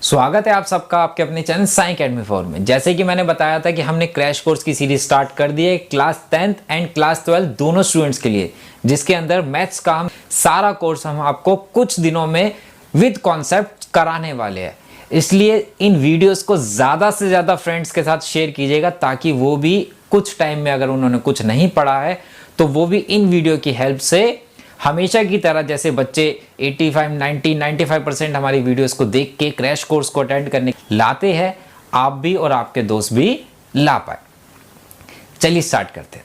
स्वागत है आप सबका आपके अपने चैनल साई अकेडमी फॉर में। जैसे कि मैंने बताया था कि हमने क्रैश कोर्स की सीरीज स्टार्ट कर दी है क्लास 10th एंड क्लास 12 दोनों स्टूडेंट्स के लिए, जिसके अंदर मैथ्स का हम सारा कोर्स हम आपको कुछ दिनों में विद कॉन्सेप्ट कराने वाले हैं। इसलिए इन वीडियोस को ज़्यादा से ज़्यादा फ्रेंड्स के साथ शेयर कीजिएगा ताकि वो भी कुछ टाइम में अगर उन्होंने कुछ नहीं पढ़ा है तो वो भी इन वीडियो की हेल्प से हमेशा की तरह जैसे बच्चे 85, 90, 95% हमारी वीडियोस को देख के क्रैश कोर्स को अटेंड करने लाते हैं, आप भी और आपके दोस्त भी ला पाए। चलिए स्टार्ट करते हैं।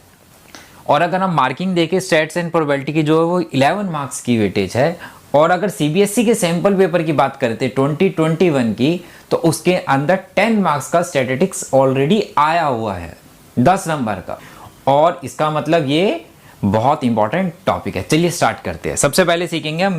और अगर हम मार्किंग देखें स्टैट्स एंड प्रोबेबिलिटी की जो है वो 11 मार्क्स की वेटेज है, और अगर सीबीएसई के सैंपल पेपर की बात करते 2021 की तो उसके अंदर 10 मार्क्स का स्टैटिस्टिक्स ऑलरेडी आया हुआ है 10 नंबर का, और इसका मतलब ये बहुत इंपॉर्टेंट टॉपिक है। चलिए स्टार्ट करते हैं। सबसे पहले सीखेंगे हम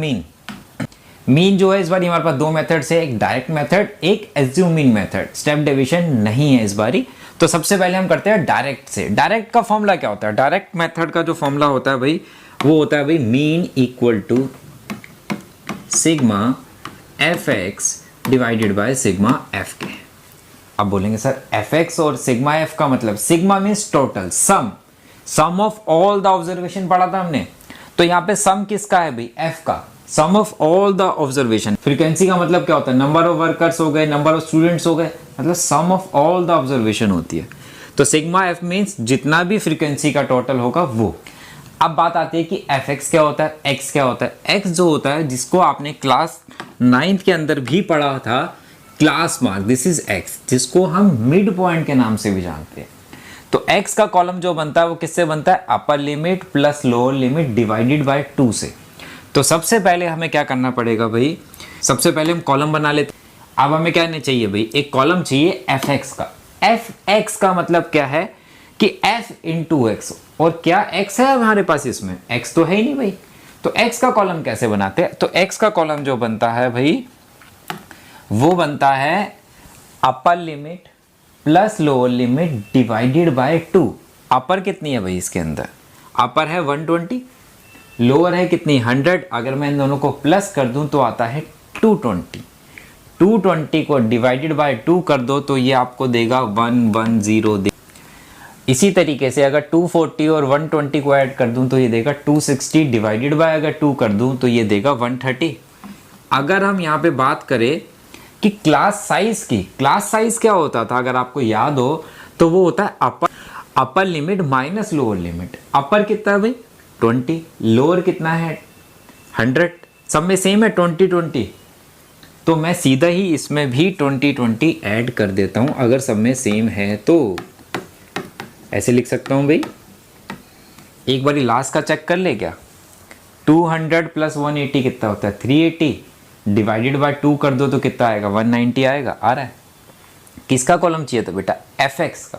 मीन जो है इस बार हमारे पास दो मेथड्स है, एक डायरेक्ट मेथड एक assume mean method. Step division नहीं है इस बारी। तो सबसे पहले हम करते हैं डायरेक्ट से। डायरेक्ट का फॉर्मूला क्या होता है? डायरेक्ट मेथड का जो फॉर्मूला होता है भाई वो होता है भाई mean equal to sigma F X divided by sigma F के। अब बोलेंगे सर एफ एक्स और सिग्मा एफ का मतलब, sigma means total sum of all the observation पढ़ा था हमने, तो यहाँ पे सम किसका है भाई? एफ का, sum of all the observation. Frequency का मतलब क्या होता है? नंबर ऑफ वर्कर्स हो गए, नंबर ऑफ स्टूडेंट्स हो गए, मतलब सम ऑफ ऑल द ऑब्जर्वेशन होती है। तो सिग्मा एफ मीन्स जितना भी फ्रीक्वेंसी का टोटल होगा वो। अब बात आती है कि एफ एक्स क्या होता है, एक्स क्या होता है। एक्स जो होता है जिसको आपने क्लास 9th के अंदर भी पढ़ा था, class mark, this is x, जिसको हम मिड पॉइंट के नाम से भी जानते हैं। तो x का कॉलम जो बनता है वो किससे बनता है? Upper limit plus lower limit divided by 2 से। तो सबसे पहले हमें क्या करना पड़ेगा भाई? सबसे पहले हम कॉलम बना लेते हैं। अब हमें क्या नहीं चाहिए भाई? एक कॉलम चाहिए fx का। fx का मतलब क्या है कि f इंटू एक्स, और क्या x है हमारे पास? इसमें x तो है ही नहीं भाई। तो x का कॉलम कैसे बनाते हैं? तो x का कॉलम जो बनता है भाई वो बनता है upper limit plus lower limit divided by 2। अपर कितनी है भाई इसके अंदर? अपर है 120, लोअर है कितनी? 100। अगर मैं इन दोनों को प्लस कर दूं तो आता है 220। 220 को डिवाइडेड बाय 2 कर दो तो ये आपको देगा 110 दे। इसी तरीके से अगर 240 और 120 को ऐड कर दूं तो ये देगा 260, डिवाइडेड बाय अगर 2 कर दूं तो ये देगा 130। अगर हम यहाँ पे बात करें कि क्लास साइज की, क्लास साइज क्या होता था अगर आपको याद हो तो वो होता है upper limit minus lower limit. Upper कितना है भाई? 20, लोअर कितना है? 100। सब में सेम है 20-20, तो मैं सीधा ही इसमें भी 20-20 ऐड कर देता हूं अगर सब में सेम है तो। ऐसे लिख सकता हूं भाई। एक बारी लास्ट का चेक कर ले क्या? 200 प्लस 180 कितना होता है? 380, डिवाइडेड बाय 2 कर दो तो कितना आएगा? 190 आएगा। आ रहा है? किसका कॉलम चाहिए था बेटा? एफ एक्स का,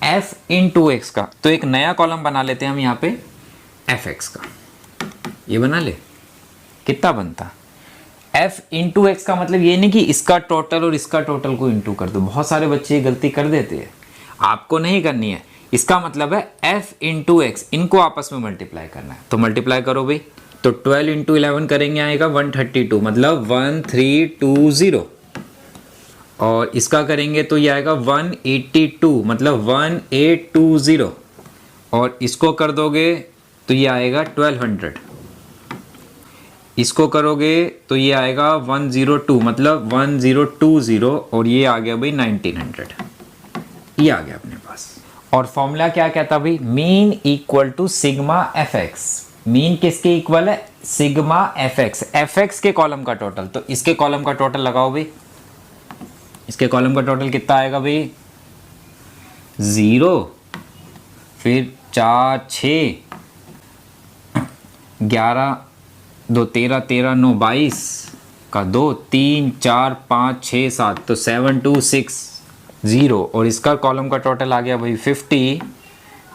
एफ इंटू एक्स का। तो एक नया कॉलम बना लेते हैं हम यहाँ पे एफ एक्स का। ये बना ले, कितना बनता? एफ इंटू एक्स का मतलब ये नहीं कि इसका टोटल और इसका टोटल को इंटू कर दो। बहुत सारे बच्चे ये गलती कर देते हैं, आपको नहीं करनी है। इसका मतलब है एफ इंटू एक्स, इनको आपस में मल्टीप्लाई करना है। तो मल्टीप्लाई करो भाई। तो 12 इंटू 11 करेंगे आएगा 132, मतलब 1320। और इसका करेंगे तो ये आएगा 182, मतलब 1820। और इसको कर दोगे तो ये आएगा 1200। इसको करोगे तो ये आएगा 102, मतलब 1020। और ये आ गया भाई 1900। ये आ गया अपने पास। और फॉर्मूला क्या कहता भाई? Mean equal to sigma F X. Mean किसके इक्वल है? Sigma F X. F X के कॉलम का टोटल, तो इसके कॉलम का टोटल लगाओ भाई। इसके कॉलम का टोटल कितना आएगा भाई? 0, फिर 4 6 11 2 13 13 9 22 का 2 3 4 5 6 7, तो 7260। और इसका कॉलम का टोटल आ गया भाई 50।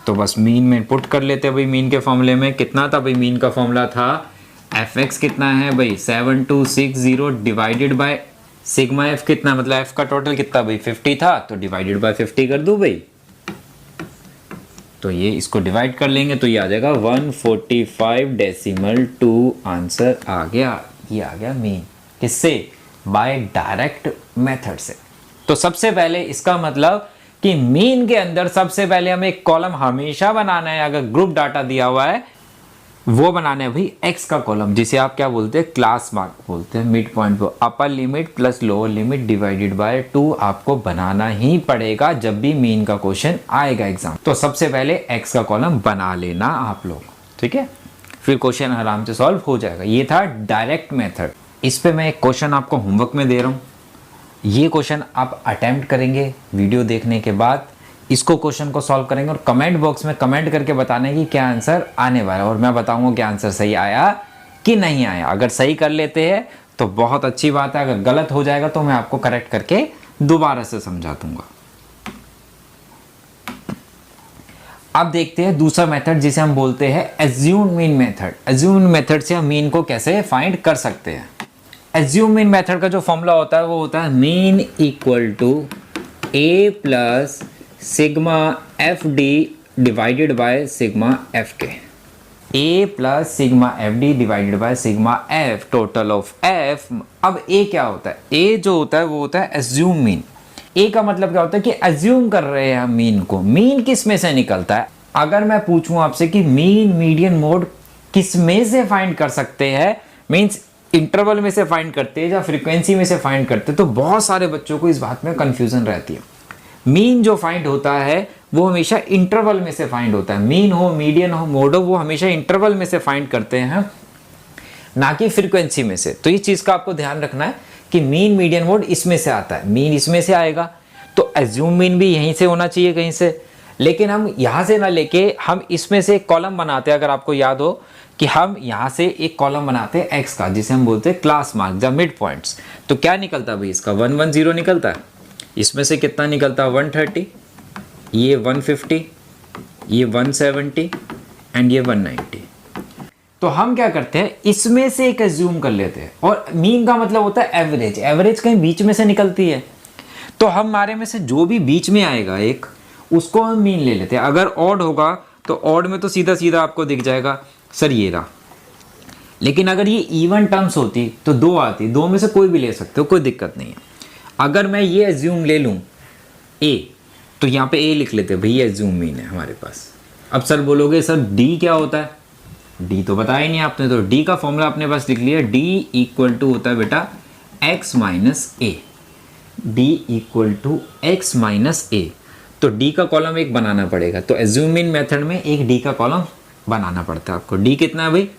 तो बस मीन में पुट कर लेते हैं भाई। मीन के फॉर्मूले में कितना था भाई? मीन का फॉर्मूला था एफ एक्स कितना है भाई? 7260 डिवाइडेड बाय सिग्मा एफ कितना, मतलब एफ का टोटल कितना भाई? 50 था, तो डिवाइडेड बाय 50 कर दूं भाई। तो ये इसको डिवाइड कर लेंगे तो ये आ जाएगा 145.2। आंसर आ गया। ये आ गया मीन। किससे? बाय डायरेक्ट मेथड से। तो सबसे पहले इसका मतलब कि मीन के अंदर सबसे पहले हमें एक कॉलम हमेशा बनाना है, अगर ग्रुप डाटा दिया हुआ है वो बनाना है भाई एक्स का कॉलम, जिसे आप क्या बोलते हैं, क्लास मार्क बोलते हैं। मिड पॉइंट पे upper limit plus lower limit divided by 2 आपको बनाना ही पड़ेगा जब भी मीन का क्वेश्चन आएगा एग्जाम। तो सबसे पहले एक्स का कॉलम बना लेना आप लोग, ठीक है, फिर क्वेश्चन आराम से सॉल्व हो जाएगा। ये था डायरेक्ट मेथड। इस पे मैं एक क्वेश्चन आपको होमवर्क में दे रहा हूँ, ये क्वेश्चन आप अटेम्प्ट करेंगे वीडियो देखने के बाद, इसको क्वेश्चन को सॉल्व करेंगे और कमेंट बॉक्स में कमेंट करके बताना है कि क्या आंसर आने वाला है, और मैं बताऊंगा कि आंसर सही आया कि नहीं आया। अगर सही कर लेते हैं तो बहुत अच्छी बात है, अगर गलत हो जाएगा तो मैं आपको करेक्ट करके दोबारा से समझा दूंगा। अब देखते हैं दूसरा मेथड जिसे हम बोलते हैं assume mean method. Assume method से हम मीन को कैसे फाइंड कर सकते हैं। एज्यूम मीन मेथड का जो फॉर्मूला होता है वो होता है mean equal to A plus sigma F D divided by sigma F के। A plus sigma F D divided by sigma F, total of F. अब ए क्या होता है, ए जो होता है वो होता है एज्यूम मीन। ए का मतलब क्या होता है कि एज्यूम कर रहे हैं हम मीन को। मीन किस में से निकलता है, अगर मैं पूछूं आपसे कि मीन मीडियन मोड किस में से फाइंड कर सकते हैं, मींस इंटरवल में से फाइंड करते हैं या फ्रीक्वेंसी में से फाइंड करते हैं, तो बहुत सारे बच्चों को इस बात में कंफ्यूजन रहती है। मीन जो फाइंड होता है वो हमेशा इंटरवल में से फाइंड होता है। मीन हो, मीडियन हो, मोड हो, वो हमेशा इंटरवल में से फाइंड करते हैं, ना कि फ्रीक्वेंसी में से। तो इस चीज का आपको ध्यान रखना है कि मीन मीडियन मोड इसमें से आता है, मीन इसमें से आएगा, तो एज्यूम मीन भी यहीं से होना चाहिए कहीं से। लेकिन हम यहां से ना लेके हम इसमें से एक कॉलम बनाते हैं। अगर आपको याद हो कि हम यहां से एक कॉलम बनाते हैं एक्स का, जिसे हम बोलते हैं class mark the mid points. तो क्या निकलता है भाई, इसका 110 निकलता है। इसमें से कितना निकलता है, 130, ये 150, ये 170 एंड ये 190। तो हम क्या करते हैं, इसमें से एक एज्यूम कर लेते हैं, और मीन का मतलब होता है एवरेज। एवरेज कहीं बीच में से निकलती है, तो हम हमारे में से जो भी बीच में आएगा एक, उसको हम मीन ले लेते हैं। अगर ऑड होगा तो ऑड में तो सीधा सीधा आपको दिख जाएगा सर ये रहा। लेकिन अगर ये इवन टर्म्स होती तो 2 आती, 2 में से कोई भी ले सकते हो, कोई दिक्कत नहीं है। अगर मैं ये एज्यूम ले लूँ ए, तो यहाँ पे ए लिख लेते हैं, भाई एज्यूम मीन है हमारे पास। अब सर बोलोगे सर डी क्या होता है, डी तो बताया ही नहीं आपने, तो डी का फॉर्मूला अपने पास लिख लिया। डी इक्वल टू होता है बेटा X minus A, D equal to X minus A. तो डी का कॉलम एक बनाना पड़ेगा, तो एज्यूम मीन मेथड में एक डी का कॉलम बनाना पड़ता है आपको। डी कितना है भाई,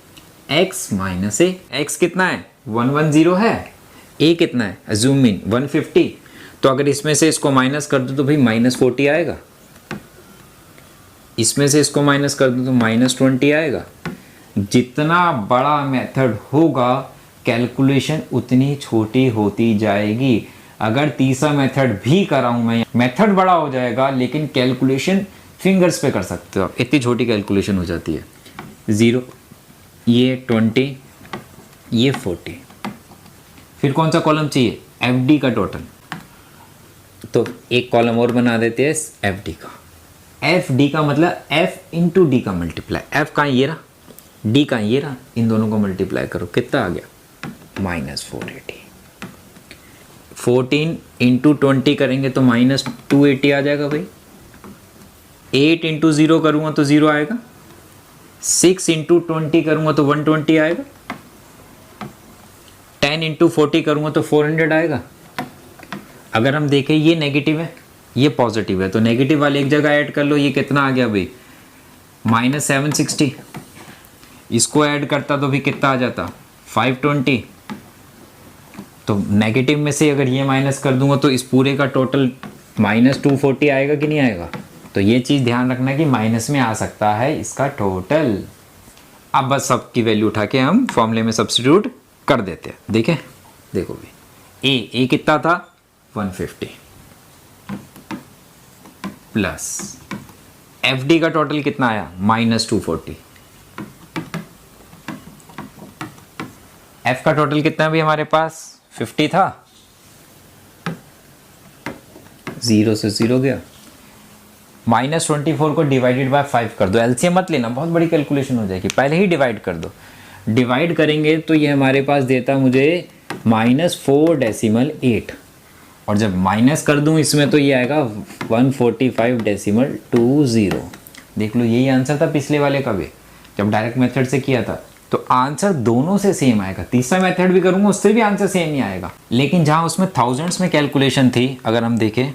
एक्स माइनस ए। एक्स कितना है, 110 है। ए कितना है, एज्यूम मीन 150। तो अगर इसमें से इसको माइनस कर दो तो भाई -40 आएगा, इसमें से इसको माइनस कर दो तो -20 आएगा। जितना बड़ा मेथड होगा कैलकुलेशन उतनी छोटी होती जाएगी। अगर तीसरा मेथड भी कराऊं मैं, मेथड बड़ा हो जाएगा लेकिन कैलकुलेशन फिंगर्स पे कर सकते हो आप, इतनी छोटी कैलकुलेशन हो जाती है। 0, ये 20, ये 40। फिर कौन सा कॉलम चाहिए, एफ डी का टोटल। तो एक कॉलम और बना देते हैं एफ डी का। एफ डी का मतलब एफ इंटू डी का मल्टीप्लाई। एफ का ये रहा, डी का ये रहा, इन दोनों को मल्टीप्लाई करो, कितना आ गया, -480। 14 इंटू 20 करेंगे तो -280 आ जाएगा भाई। 8 इंटू 0 करूँगा तो 0 आएगा। 6 इंटू 20 करूँगा तो 120 आएगा। 10 इंटू 40 करूँगा तो 400 आएगा। अगर हम देखें ये नेगेटिव है, ये पॉजिटिव है, तो नेगेटिव वाले एक जगह ऐड कर लो। ये कितना आ गया भाई, -760। इसको ऐड करता तो भी कितना आ जाता, 520। तो नेगेटिव में से अगर ये माइनस कर दूंगा तो इस पूरे का टोटल -240 आएगा कि नहीं आएगा। तो ये चीज़ ध्यान रखना कि माइनस में आ सकता है इसका टोटल। अब बस सबकी वैल्यू उठा के हम फॉर्मूले में सब्स्टिट्यूट कर देते हैं। देखें, देखो भाई ए कितना था, 150 प्लस एफ डी का टोटल कितना आया, -240। एफ का टोटल कितना भी हमारे पास 50 था, 0 से 0 गया। -24 को डिवाइडेड बाय 5 कर दो। एलसीएम मत लेना, बहुत बड़ी कैलकुलेशन हो जाएगी, पहले ही डिवाइड कर दो। डिवाइड करेंगे तो ये हमारे पास देता मुझे -4.8, और जब माइनस कर दूं इसमें तो ये आएगा 145.20। देख लो, यही आंसर था पिछले वाले का भी जब डायरेक्ट मेथड से किया था। तो आंसर दोनों से सेम आएगा। तीसरा मेथड भी करूंगा उससे भी आंसर सेम ही आएगा, लेकिन जहां उसमें थाउजेंड्स में कैलकुलेशन थी, अगर हम देखें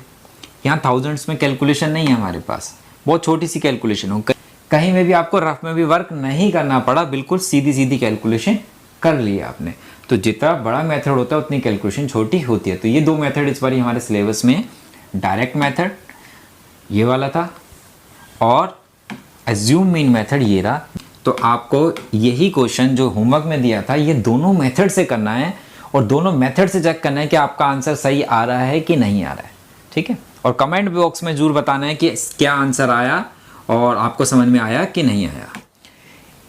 यहाँ थाउजेंड्स में कैलकुलेशन नहीं है हमारे पास, बहुत छोटी सी कैलकुलेशन हो, कहीं में भी आपको रफ में भी वर्क नहीं करना पड़ा, बिल्कुल सीधी सीधी कैलकुलेशन कर लिया आपने। तो जितना बड़ा मेथड होता है उतनी कैलकुलेशन छोटी होती है। तो ये दो मेथड इस बार हमारे सिलेबस में, डायरेक्ट मेथड ये वाला था और एज्यूम मीन मेथड ये रहा। तो आपको यही क्वेश्चन जो होमवर्क में दिया था ये दोनों मेथड से करना है और दोनों मेथड से चेक करना है कि आपका आंसर सही आ रहा है कि नहीं आ रहा है, ठीक है। और कमेंट बॉक्स में जरूर बताना है कि क्या आंसर आया और आपको समझ में आया कि नहीं आया।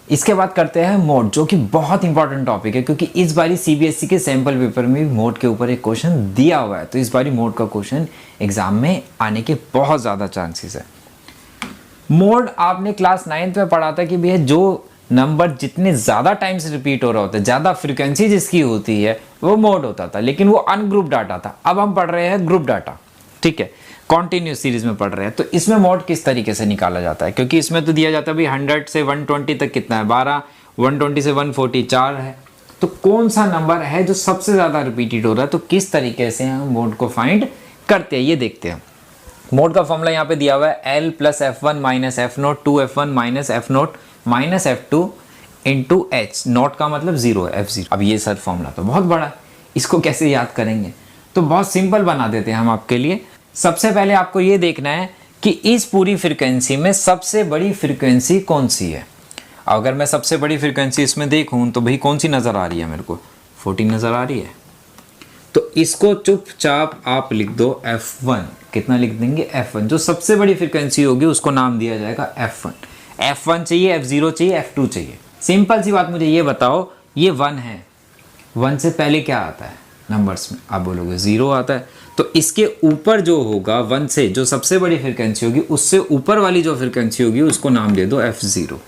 इसके बाद करते हैं मोड, जो कि बहुत इंपॉर्टेंट टॉपिक है क्योंकि इस बारी सीबीएसई के सैंपल पेपर में मोड के ऊपर एक क्वेश्चन दिया हुआ है। तो इस बारी मोड का क्वेश्चन एग्जाम में आने के बहुत ज़्यादा चांसेस है। मोड आपने क्लास 9th में पढ़ा था कि भैया जो नंबर जितने ज़्यादा टाइम से रिपीट हो रहा होता है, ज़्यादा फ्रिक्वेंसी जिसकी होती है, वो मोड होता था, लेकिन वो अनग्रुप डाटा था। अब हम पढ़ रहे हैं ग्रुप डाटा, ठीक है, कॉन्टिन्यूस सीरीज में पढ़ रहे हैं। तो इसमें मोड किस तरीके से निकाला जाता है, क्योंकि इसमें तो दिया जाता है भाई 100 से 120 तक कितना है 12, 120 से 140 4 है। तो कौन सा नंबर है जो सबसे ज़्यादा रिपीटेड हो रहा है, तो किस तरीके से हम मोड को फाइंड करते हैं ये देखते हैं। मोड का फॉर्मूला यहाँ पे दिया हुआ है L + F1 - F0 2F1 - F0 - F2 into H। Not का मतलब 0 है, F0। अब ये सर फॉर्मूला तो बहुत बड़ा है, इसको कैसे याद करेंगे, तो बहुत सिंपल बना देते हैं हम आपके लिए। सबसे पहले आपको ये देखना है कि इस पूरी फ्रीक्वेंसी में सबसे बड़ी फ्रीक्वेंसी कौन सी है। अगर मैं सबसे बड़ी फ्रीक्वेंसी इसमें देखूं तो भाई कौन सी नज़र आ रही है, मेरे को 14 नज़र आ रही है। तो इसको चुपचाप आप लिख दो F1। कितना लिख देंगे F1। जो सबसे बड़ी फ्रीक्वेंसी होगी उसको नाम दिया जाएगा F1। F1 चाहिए, F0 चाहिए, F2 चाहिए। सिंपल सी बात, मुझे ये बताओ, ये 1 है, 1 से पहले क्या आता है नंबर्स में, आप बोलोगे 0 आता है। तो इसके ऊपर जो होगा 1 से, जो सबसे बड़ी फ्रीक्वेंसी होगी, उससे ऊपर वाली जो फ्रीक्वेंसी होगी उसको नाम दे दो F0।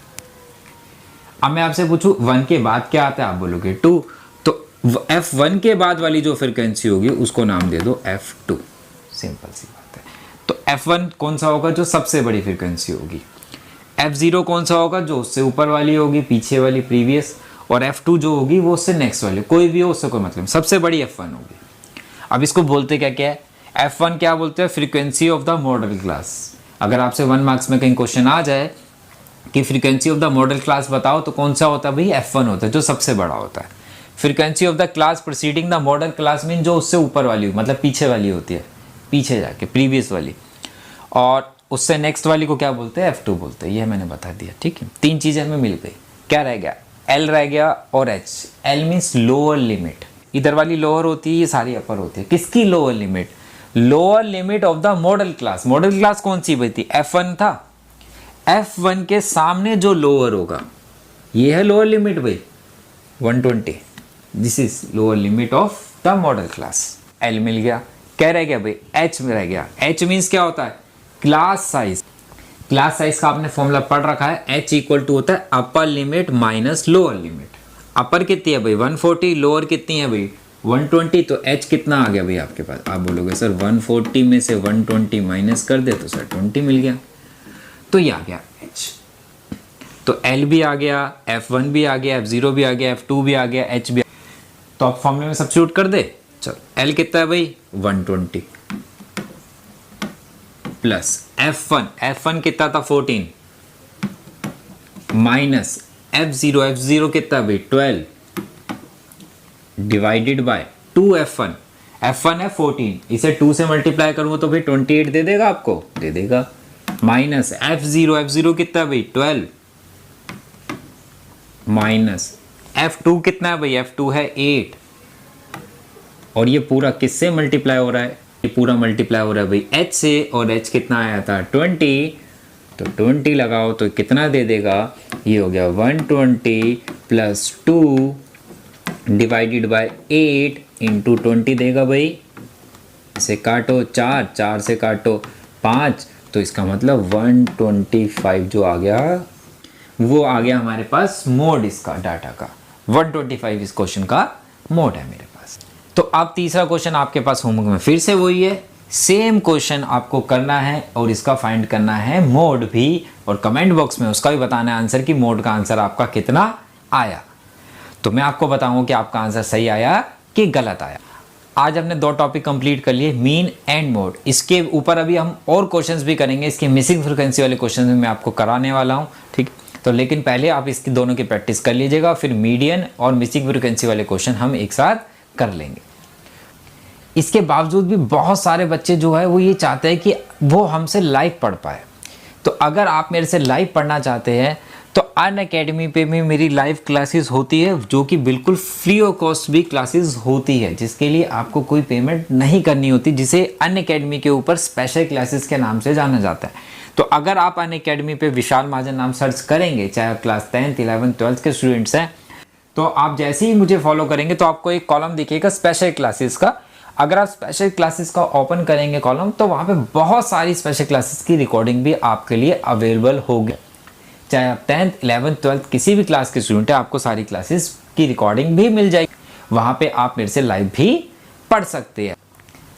अब मैं आपसे पूछूं 1 के बाद क्या आता है, आप बोलोगे 2। तो F1 के बाद वाली जो फ्रीक्वेंसी होगी उसको नाम दे दो F2। सिंपल सी बात है। तो F1 कौन सा होगा, जो सबसे बड़ी फ्रीक्वेंसी होगी। F0 कौन सा होगा, जो उससे ऊपर वाली होगी, पीछे वाली, प्रीवियस। और F2 जो होगी वो उससे नेक्स्ट वाली, कोई भी हो उससे कोई मतलब, सबसे बड़ी F1 होगी। अब इसको बोलते क्या क्या है, F1 क्या बोलते हैं, frequency of the model class. अगर आपसे 1 मार्क्स में कहीं क्वेश्चन आ जाए कि frequency of the model class बताओ, तो कौन सा होता है भाई, F1 होता है, जो सबसे बड़ा होता है। Frequency of the class preceding the model class mean जो उससे ऊपर वाली, मतलब पीछे वाली होती है, पीछे जाके प्रीवियस वाली। और उससे नेक्स्ट वाली को क्या बोलते हैं, F2 बोलते हैं। ये मैंने बता दिया, ठीक है। 3 चीज़ें हमें मिल गई। क्या रह गया, L रह गया और H। L means lower limit, इधर वाली लोअर होती है, ये सारी अपर होती है। किसकी lower limit, lower limit of the model class. Model class कौन सी भाई थी, F1 था। F1 के सामने जो लोअर होगा ये है लोअर लिमिट भाई 120। This is lower limit of the model class. L मिल गया। क्या रह गया भाई, H में रह गया। H मीन्स क्या होता है, क्लास साइज। क्लास साइज का आपने फॉर्मूला पढ़ रखा है, H इक्वल टू होता है upper limit minus lower limit. Upper कितनी है भाई 140, लोअर कितनी है भाई 120। तो H कितना आ गया भाई आपके पास, आप बोलोगे सर 140 में से 120 माइनस कर दे तो सर 20 मिल गया। तो ये आ गया H। तो L भी आ गया, F1 भी आ गया, F0 भी आ गया, F2 भी आ गया, H भी। तो आप फॉर्मूले में सब्स्टिट्यूट कर दे। चलो L कितना है भाई 120 प्लस F1 कितना था 14 माइनस F0 कितना भाई 12 डिवाइडेड बाय 2F1 है 14, इसे 2 से मल्टीप्लाई करूंगा तो भाई 28 दे देगा आपको, दे देगा। माइनस F0 कितना भाई 12 माइनस F2 कितना है भाई, F2 है 8। और ये पूरा किससे मल्टीप्लाई हो रहा है, ये पूरा मल्टीप्लाई हो रहा है भाई H से, और H कितना आया था 20। तो 20 लगाओ तो कितना दे देगा, ये हो गया 120 प्लस 2 डिवाइडेड बाय 8 इंटू 20 देगा भाई। इसे काटो 4 से काटो 5, तो इसका मतलब 125 जो आ गया वो आ गया हमारे पास मोड इसका डाटा का। 125 इस क्वेश्चन का मोड है मेरे पास। तो अब तीसरा क्वेश्चन आपके पास होमवर्क में फिर से वही है, सेम क्वेश्चन आपको करना है और इसका फाइंड करना है मोड भी, और कमेंट बॉक्स में उसका भी बताना है आंसर कि मोड का आंसर आपका कितना आया। तो मैं आपको बताऊंगा कि आपका आंसर सही आया कि गलत आया। आज हमने 2 टॉपिक कंप्लीट कर लिए, मीन एंड मोड। इसके ऊपर अभी हम और क्वेश्चंस भी करेंगे, इसके मिसिंग फ्रीक्वेंसी वाले क्वेश्चन मैं आपको कराने वाला हूं, ठीक। तो लेकिन पहले आप इसकी दोनों की प्रैक्टिस कर लीजिएगा, फिर मीडियन और मिसिंग फ्रीक्वेंसी वाले क्वेश्चन हम एक साथ कर लेंगे। इसके बावजूद भी बहुत सारे बच्चे जो है वो ये चाहते हैं कि वो हमसे लाइव पढ़ पाए। तो अगर आप मेरे से लाइव पढ़ना चाहते हैं तो अनअकैडमी पे भी मेरी लाइव क्लासेस होती है, जो कि बिल्कुल फ्री ऑफ कॉस्ट भी क्लासेस होती है, जिसके लिए आपको कोई पेमेंट नहीं करनी होती, जिसे अनअकैडमी के ऊपर स्पेशल क्लासेस के नाम से जाना जाता है। तो अगर आप अनअकैडमी पे विशाल महाजन नाम सर्च करेंगे, चाहे आप क्लास 10th 11th 12th के स्टूडेंट्स हैं, तो आप जैसे ही मुझे फॉलो करेंगे तो आपको एक कॉलम दिखेगा स्पेशल क्लासेस का। अगर आप स्पेशल क्लासेस का ओपन करेंगे कॉलम, तो वहाँ पे बहुत सारी स्पेशल क्लासेस की रिकॉर्डिंग भी आपके लिए अवेलेबल होगी। चाहे आप 10th 11th 12th किसी भी क्लास के स्टूडेंट है, आपको सारी क्लासेस की रिकॉर्डिंग भी मिल जाएगी। वहाँ पे आप मेरे से लाइव भी पढ़ सकते हैं।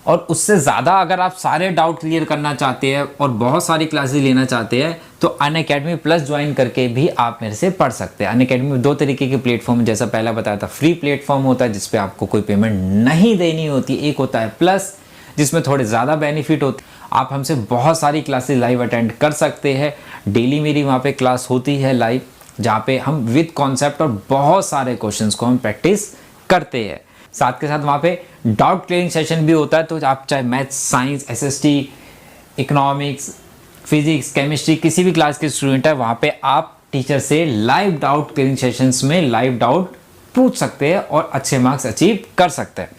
और उससे ज़्यादा अगर आप सारे डाउट क्लियर करना चाहते हैं और बहुत सारी क्लासेस लेना चाहते हैं, तो अनअकैडमी प्लस ज्वाइन करके भी आप मेरे से पढ़ सकते हैं। अनअकैडमी में 2 तरीके के प्लेटफॉर्म, जैसा पहला बताया था, फ्री प्लेटफॉर्म होता है जिसपे आपको कोई पेमेंट नहीं देनी होती। एक होता है प्लस, जिसमें थोड़े ज़्यादा बेनिफिट होते। आप हमसे बहुत सारी क्लासेस लाइव अटेंड कर सकते हैं। डेली मेरी वहाँ पे क्लास होती है लाइव, जहाँ पे हम विद कॉन्सेप्ट और बहुत सारे क्वेश्चंस को हम प्रैक्टिस करते हैं। साथ के साथ वहाँ पे डाउट क्लियरिंग सेशन भी होता है। तो आप चाहे maths, science, SST, economics, physics, chemistry किसी भी क्लास के स्टूडेंट है, वहाँ पे आप टीचर से लाइव डाउट क्लियरिंग सेशंस में लाइव डाउट पूछ सकते हैं और अच्छे मार्क्स अचीव कर सकते हैं।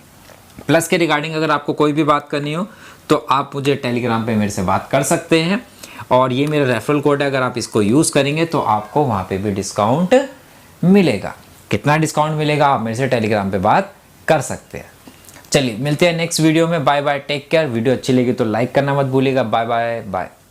प्लस के रिगार्डिंग अगर आपको कोई भी बात करनी हो तो आप मुझे टेलीग्राम पे मेरे से बात कर सकते हैं, और ये मेरा रेफरल कोड है, अगर आप इसको यूज़ करेंगे तो आपको वहाँ पे भी डिस्काउंट मिलेगा। कितना डिस्काउंट मिलेगा आप मेरे से टेलीग्राम पे बात कर सकते हैं। चलिए मिलते हैं नेक्स्ट वीडियो में। Bye bye, take care. Video अच्छी लगी तो लाइक करना मत भूलिएगा। Bye bye bye.